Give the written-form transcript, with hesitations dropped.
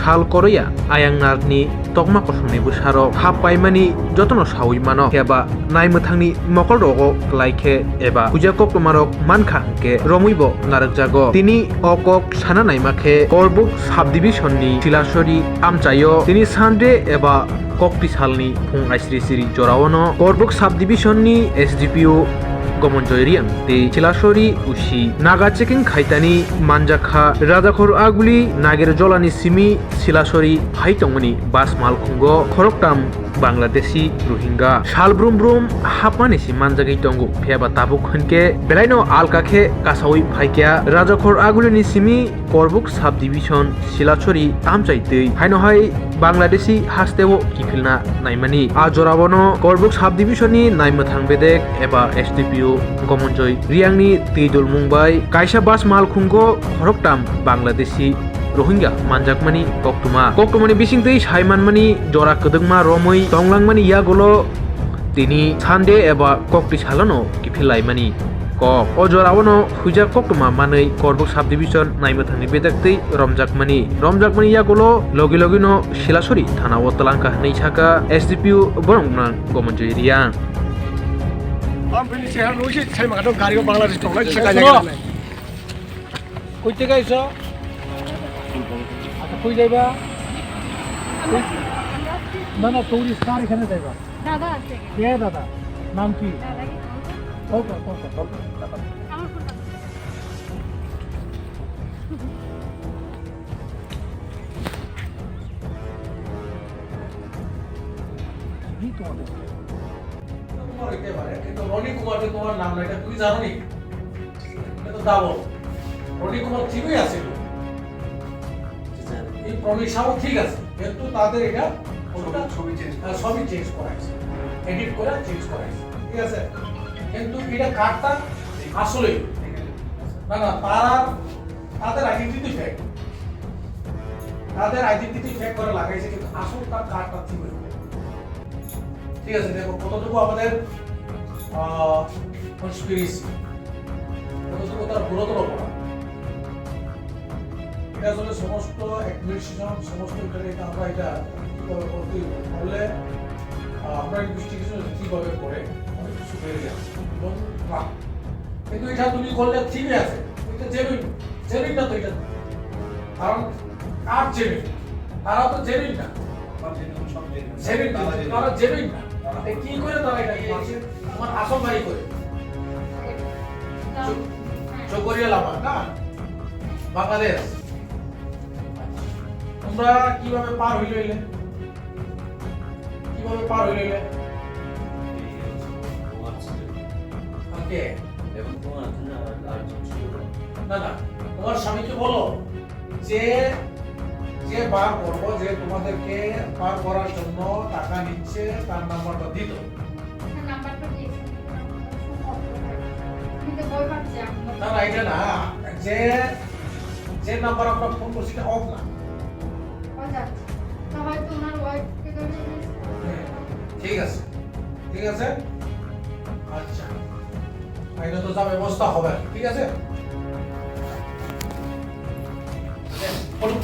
সাল করইয়া আয়াংনারনি তকমা কসমনি বুসার হাপ পাইমানি যতন সাউই মানো কেবা নাইমথাংনি মকল রগো লাইকে এবা পূজা কক্টমারক মানখা কে রমইব নারক জাগ তিনি অকক সানা নাইমাখে করবুক সাব ডিভিশননি শিলাসরি আমচাইও তিনি সানডে এবা ককটি সালনি ফুং আইসরি সিরি জরাওনো করবুক সাব ডিভিশননি এসডিপিও গমনজয়রিয়ান তে চিলাসরি উসি নাগা চেকিং খাইতানি মানজাখা রাজাখর আগুলি নাগের জলানি সিমি চিলাসরি হাইটংমনি বাস মালখুঙ্গ খরকটাম বাংলাদেশি রোহিঙ্গা সাল ব্রুম ব্রুম হাপানিসি মানজাগি টঙ্গু ফেবা তাবুক হনকে বেলাইনো আলকাখে কাসাউই ফাইকিয়া রাজাখর আগুলিনি সিমি করবুক সাব ডিভিশন চিলাছরি আমচাইতৈ হাইনহাই বাংলাদেশি হাসতেও কিফিলনা নাইমানি আজরাবনো করবুক সাব ডিভিশননি নাইমথাং বেদেক এবা এসডিপিও গমনজয় রিয়াংনি তেইদুল মুম্বাই কাইসা বাস মালখুঙ্গ খরকটাম বাংলাদেশি রোহিঙ্গা মানজাকমানি কক্টমানি বিসিংতৈ সাইমানমানি জরা কদংমা রমৈ টংলাংমানি ইয়াগলো তিনি সানডে এবা ককটি সালানো কিফিলাইমানি কক অজরাওনো হুইজা কক্টমা মাनै করবুক সাব ডিভিশন নাইমথাংনি বেদাক্তৈ রমজাকমানি ইয়াগলো লগে লগেনো শিলাসরি থানা ওতলাংকা नै সাকা এসডিপিও বরংনাং গমনজয় রিয়াং গাড়ি বাংলাদেশ কই থেকে আইছো আচ্ছা কই যাইবা না না টুরিস্ট কার এখানে যাইবা দাদা আছে কে দাদা নাম কি দাদা কি ওকে আমার ফোন কি তোমাদের তোমার হইতে পারে কিন্তু রনি কুমার যে তোমার নাম না এটা তুমি জানো নি এটা তো দাবো রনি কুমার ঠিকই আছে এই প্রমিশাও ঠিক আছে কিন্তু তাদের এটা ছবি চেঞ্জ করাইছে এডিট করে চেঞ্জ করাইছে ঠিক আছে কিন্তু এটা কার্ডটা আসলে না তাদের আইডেন্টিটি ফেক করে লাগাইছে কিন্তু আসল তার কার্ডটা ঠিক আছে দেখো কতটুকু আমাদের কনস্পিরেসি কতটুকু তার গুরুতর পড়া এটা আসলে সমস্ত অ্যাডমিনিস্ট্রেশন সমস্ত এটা আমরা এটা কিভাবে করতে করলে আমরা ইনভেস্টিগেশন কিভাবে করে অনেক কিছু বেড়ে যায় এবং কিন্তু এটা তুমি করলে ঠিকই আছে এটা জেনুইন না তো এটা কারণ আর জেনুইন তারা তো জেনুইন না তারা জেনুইন না কি করে তারা এটা তোমার আসল বাড়ি করে চকরিয়া লামা না বাংলাদেশ তোমরা কিভাবে পার হইলে ওকে না তোমার স্বামীকে বলো যে বার করবো যে তোমাদেরকে পার করার জন্য টাকা নিচ্ছে তার নাম্বারটা দিত নাম্বারটা দিয়েছি আমি তো বই পাচ্ছি না এটা না যে নাম্বার আমরা ফোন করছি এটা অফ না হয়তো ওনার ওয়াইফকে ঠিক আছে আচ্ছা এটা তো যা ব্যবস্থা হবে ঠিক আছে ফটো